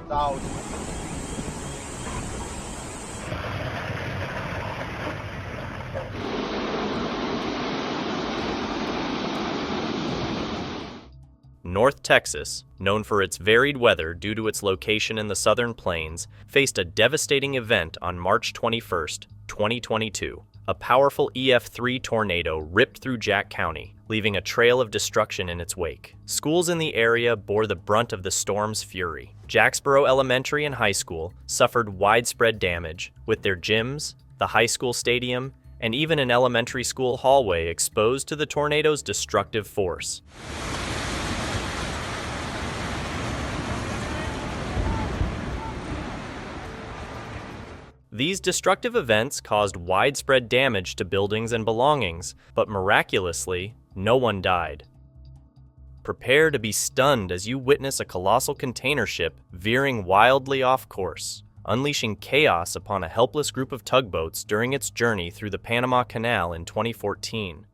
Out. North Texas, known for its varied weather due to its location in the southern plains, faced a devastating event on March 21, 2022. A powerful EF3 tornado ripped through Jack County, leaving a trail of destruction in its wake. Schools in the area bore the brunt of the storm's fury. Jacksboro Elementary and High School suffered widespread damage, with their gyms, the high school stadium, and even an elementary school hallway exposed to the tornado's destructive force. These destructive events caused widespread damage to buildings and belongings, but miraculously, no one died. Prepare to be stunned as you witness a colossal container ship veering wildly off course, unleashing chaos upon a helpless group of tugboats during its journey through the Panama Canal in 2014.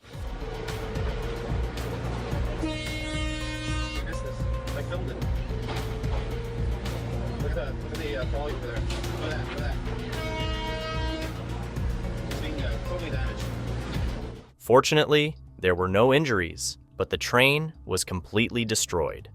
I filmed it. Look at the trolley over there. Look at that. It's being totally damaged. Fortunately, there were no injuries, but the train was completely destroyed.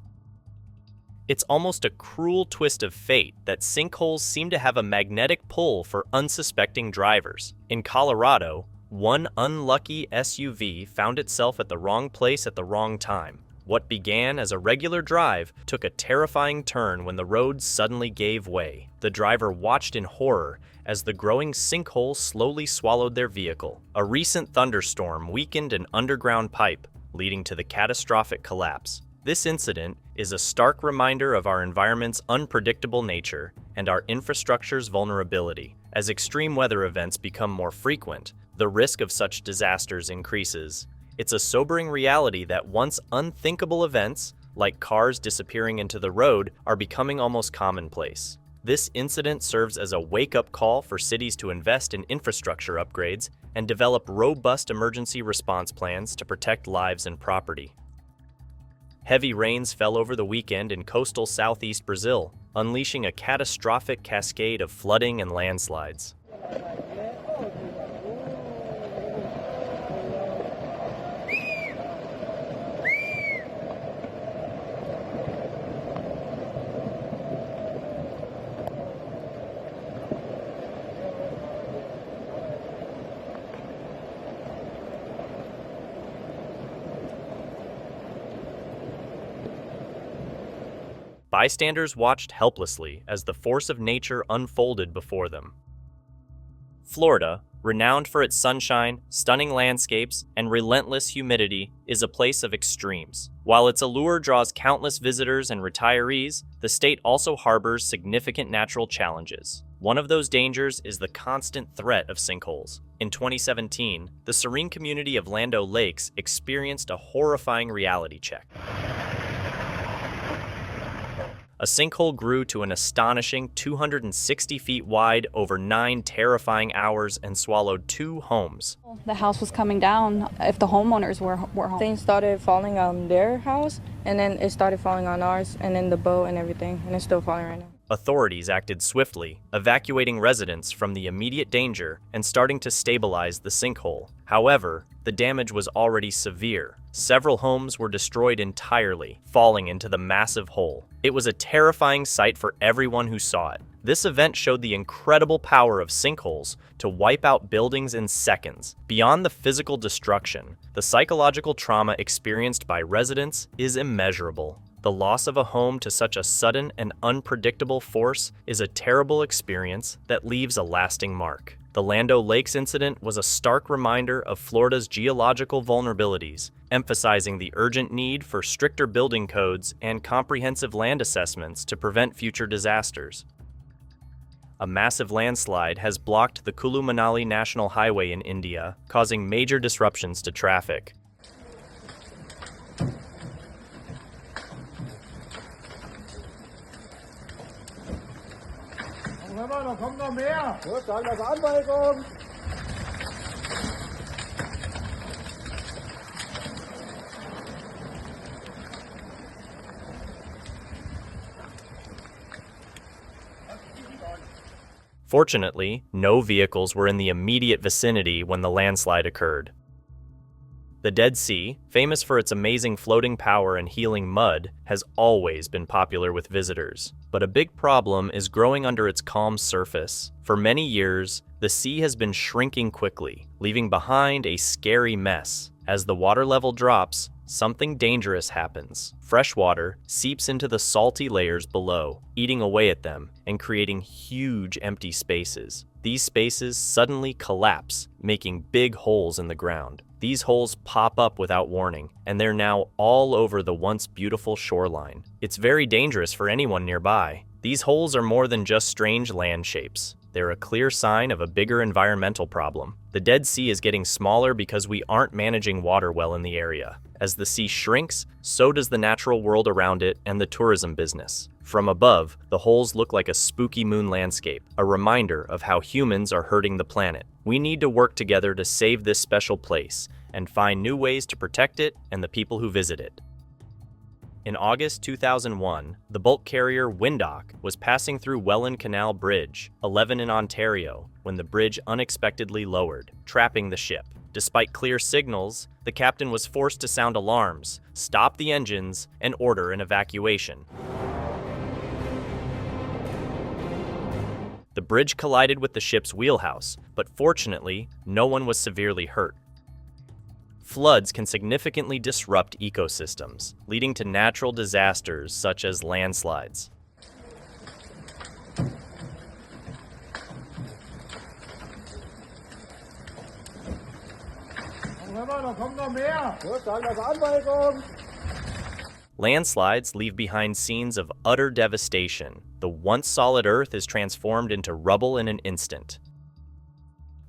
It's almost a cruel twist of fate that sinkholes seem to have a magnetic pull for unsuspecting drivers. In Colorado, one unlucky SUV found itself at the wrong place at the wrong time. What began as a regular drive took a terrifying turn when the road suddenly gave way. The driver watched in horror as the growing sinkhole slowly swallowed their vehicle. A recent thunderstorm weakened an underground pipe, leading to the catastrophic collapse. This incident is a stark reminder of our environment's unpredictable nature and our infrastructure's vulnerability. As extreme weather events become more frequent, the risk of such disasters increases. It's a sobering reality that once unthinkable events, like cars disappearing into the road, are becoming almost commonplace. This incident serves as a wake-up call for cities to invest in infrastructure upgrades and develop robust emergency response plans to protect lives and property. Heavy rains fell over the weekend in coastal southeast Brazil, unleashing a catastrophic cascade of flooding and landslides. Bystanders watched helplessly as the force of nature unfolded before them. Florida, renowned for its sunshine, stunning landscapes, and relentless humidity, is a place of extremes. While its allure draws countless visitors and retirees, the state also harbors significant natural challenges. One of those dangers is the constant threat of sinkholes. In 2017, the serene community of Land O'Lakes experienced a horrifying reality check. A sinkhole grew to an astonishing 260 feet wide over 9 terrifying hours and swallowed 2 homes. The house was coming down if the homeowners were home. Things started falling on their house, and then it started falling on ours, and then the boat and everything, and it's still falling right now. Authorities acted swiftly, evacuating residents from the immediate danger and starting to stabilize the sinkhole. However, the damage was already severe. Several homes were destroyed entirely, falling into the massive hole. It was a terrifying sight for everyone who saw it. This event showed the incredible power of sinkholes to wipe out buildings in seconds. Beyond the physical destruction, the psychological trauma experienced by residents is immeasurable. The loss of a home to such a sudden and unpredictable force is a terrible experience that leaves a lasting mark. The Land O'Lakes incident was a stark reminder of Florida's geological vulnerabilities, emphasizing the urgent need for stricter building codes and comprehensive land assessments to prevent future disasters. A massive landslide has blocked the Kulu-Manali National Highway in India, causing major disruptions to traffic. Kommt noch mehr! Gut, danke für Anweisung! Fortunately, no vehicles were in the immediate vicinity when the landslide occurred. The Dead Sea, famous for its amazing floating power and healing mud, has always been popular with visitors. But a big problem is growing under its calm surface. For many years, the sea has been shrinking quickly, leaving behind a scary mess. As the water level drops, something dangerous happens. Fresh water seeps into the salty layers below, eating away at them and creating huge empty spaces. These spaces suddenly collapse, making big holes in the ground. These holes pop up without warning, and they're now all over the once beautiful shoreline. It's very dangerous for anyone nearby. These holes are more than just strange land shapes. They're a clear sign of a bigger environmental problem. The Dead Sea is getting smaller because we aren't managing water well in the area. As the sea shrinks, so does the natural world around it and the tourism business. From above, the holes look like a spooky moon landscape, a reminder of how humans are hurting the planet. We need to work together to save this special place and find new ways to protect it and the people who visit it. In August 2001, the bulk carrier Windhoek was passing through Welland Canal Bridge, 11 in Ontario, when the bridge unexpectedly lowered, trapping the ship. Despite clear signals, the captain was forced to sound alarms, stop the engines, and order an evacuation. The bridge collided with the ship's wheelhouse, but fortunately, no one was severely hurt. Floods can significantly disrupt ecosystems, leading to natural disasters such as landslides. Landslides leave behind scenes of utter devastation. The once solid earth is transformed into rubble in an instant.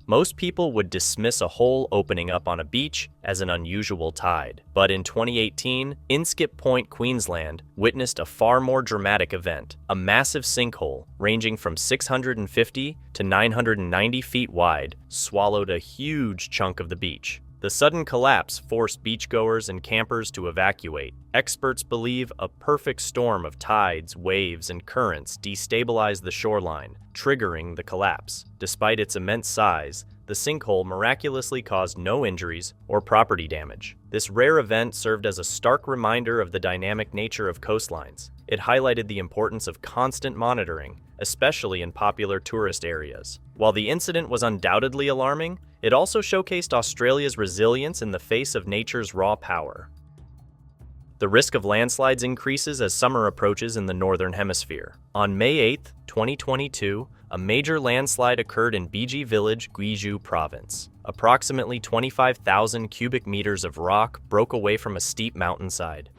Most people would dismiss a hole opening up on a beach as an unusual tide. But in 2018, Inskip Point, Queensland, witnessed a far more dramatic event. A massive sinkhole, ranging from 650 to 990 feet wide, swallowed a huge chunk of the beach. The sudden collapse forced beachgoers and campers to evacuate. Experts believe a perfect storm of tides, waves, and currents destabilized the shoreline, triggering the collapse. Despite its immense size, the sinkhole miraculously caused no injuries or property damage. This rare event served as a stark reminder of the dynamic nature of coastlines. It highlighted the importance of constant monitoring, especially in popular tourist areas. While the incident was undoubtedly alarming, it also showcased Australia's resilience in the face of nature's raw power. The risk of landslides increases as summer approaches in the Northern Hemisphere. On May 8, 2022, a major landslide occurred in Biji Village, Gwiju Province. Approximately 25,000 cubic meters of rock broke away from a steep mountainside.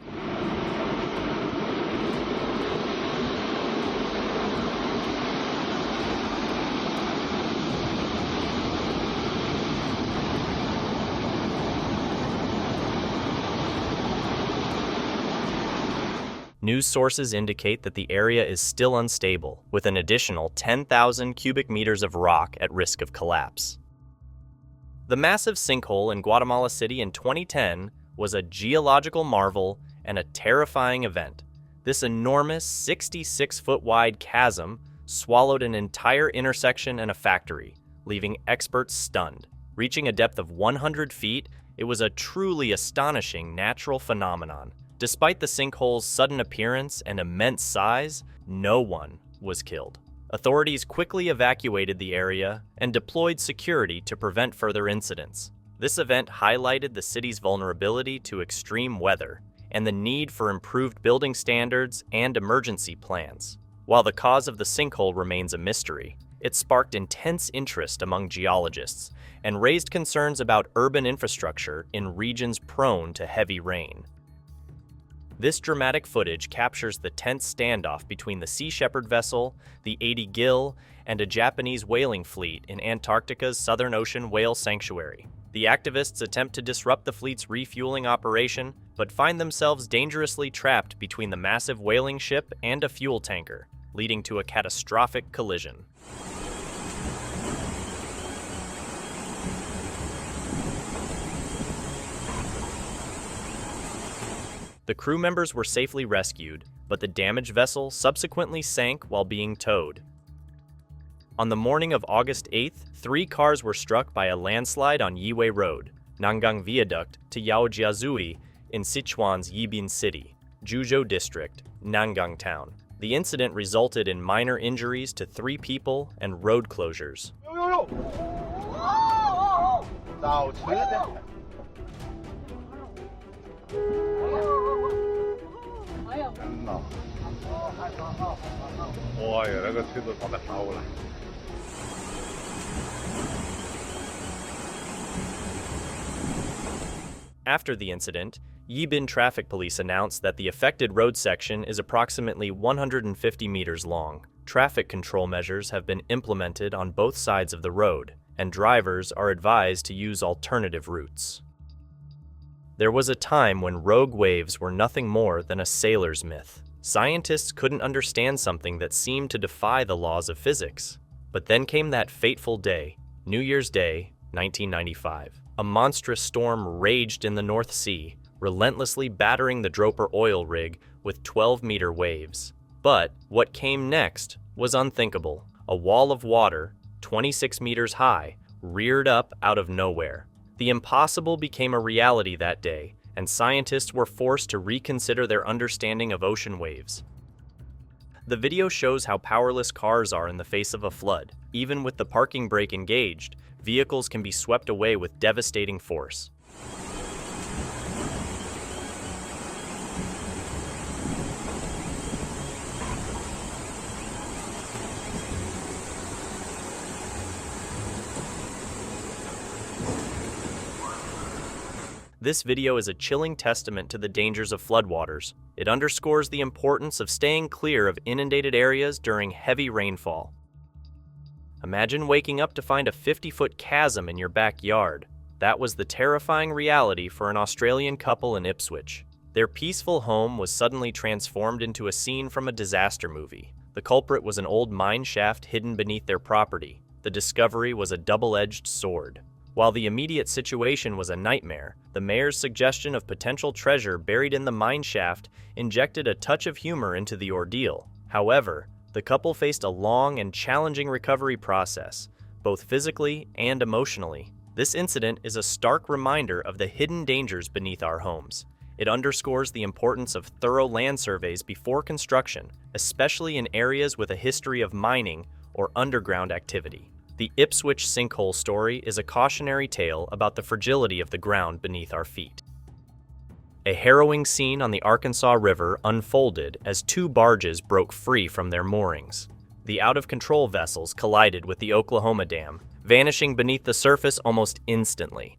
News sources indicate that the area is still unstable, with an additional 10,000 cubic meters of rock at risk of collapse. The massive sinkhole in Guatemala City in 2010 was a geological marvel and a terrifying event. This enormous 66-foot-wide chasm swallowed an entire intersection and a factory, leaving experts stunned. Reaching a depth of 100 feet, it was a truly astonishing natural phenomenon. Despite the sinkhole's sudden appearance and immense size, no one was killed. Authorities quickly evacuated the area and deployed security to prevent further incidents. This event highlighted the city's vulnerability to extreme weather and the need for improved building standards and emergency plans. While the cause of the sinkhole remains a mystery, it sparked intense interest among geologists and raised concerns about urban infrastructure in regions prone to heavy rain. This dramatic footage captures the tense standoff between the Sea Shepherd vessel, the 80 Gill, and a Japanese whaling fleet in Antarctica's Southern Ocean Whale Sanctuary. The activists attempt to disrupt the fleet's refueling operation, but find themselves dangerously trapped between the massive whaling ship and a fuel tanker, leading to a catastrophic collision. The crew members were safely rescued, but the damaged vessel subsequently sank while being towed. On the morning of August 8th, 3 cars were struck by a landslide on Yiwei Road, Nangang Viaduct to Yaojiazui in Sichuan's Yibin City, Juzhou District, Nangang Town. The incident resulted in minor injuries to 3 people and road closures. After the incident, Yibin Traffic Police announced that the affected road section is approximately 150 meters long. Traffic control measures have been implemented on both sides of the road, and drivers are advised to use alternative routes. There was a time when rogue waves were nothing more than a sailor's myth. Scientists couldn't understand something that seemed to defy the laws of physics. But then came that fateful day, New Year's Day, 1995. A monstrous storm raged in the North Sea, relentlessly battering the Droper oil rig with 12-meter waves. But what came next was unthinkable. A wall of water, 26 meters high, reared up out of nowhere. The impossible became a reality that day, and scientists were forced to reconsider their understanding of ocean waves. The video shows how powerless cars are in the face of a flood. Even with the parking brake engaged, vehicles can be swept away with devastating force. This video is a chilling testament to the dangers of floodwaters. It underscores the importance of staying clear of inundated areas during heavy rainfall. Imagine waking up to find a 50-foot chasm in your backyard. That was the terrifying reality for an Australian couple in Ipswich. Their peaceful home was suddenly transformed into a scene from a disaster movie. The culprit was an old mine shaft hidden beneath their property. The discovery was a double-edged sword. While the immediate situation was a nightmare, the mayor's suggestion of potential treasure buried in the mine shaft injected a touch of humor into the ordeal. However, the couple faced a long and challenging recovery process, both physically and emotionally. This incident is a stark reminder of the hidden dangers beneath our homes. It underscores the importance of thorough land surveys before construction, especially in areas with a history of mining or underground activity. The Ipswich sinkhole story is a cautionary tale about the fragility of the ground beneath our feet. A harrowing scene on the Arkansas River unfolded as 2 barges broke free from their moorings. The out-of-control vessels collided with the Oklahoma Dam, vanishing beneath the surface almost instantly.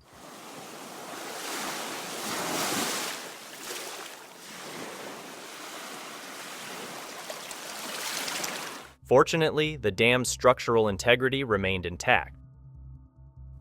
Fortunately, the dam's structural integrity remained intact.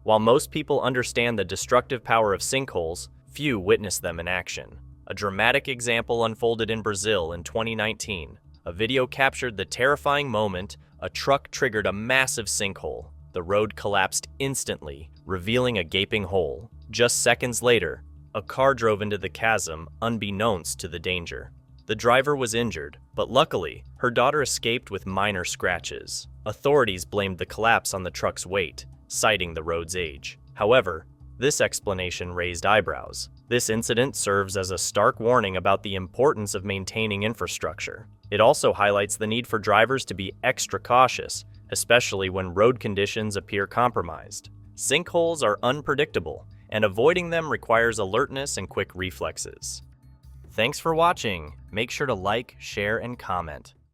While most people understand the destructive power of sinkholes, few witness them in action. A dramatic example unfolded in Brazil in 2019. A video captured the terrifying moment a truck triggered a massive sinkhole. The road collapsed instantly, revealing a gaping hole. Just seconds later, a car drove into the chasm unbeknownst to the danger. The driver was injured, but luckily, her daughter escaped with minor scratches. Authorities blamed the collapse on the truck's weight, citing the road's age. However, this explanation raised eyebrows. This incident serves as a stark warning about the importance of maintaining infrastructure. It also highlights the need for drivers to be extra cautious, especially when road conditions appear compromised. Sinkholes are unpredictable, and avoiding them requires alertness and quick reflexes. Thanks for watching. Make sure to like, share, and comment.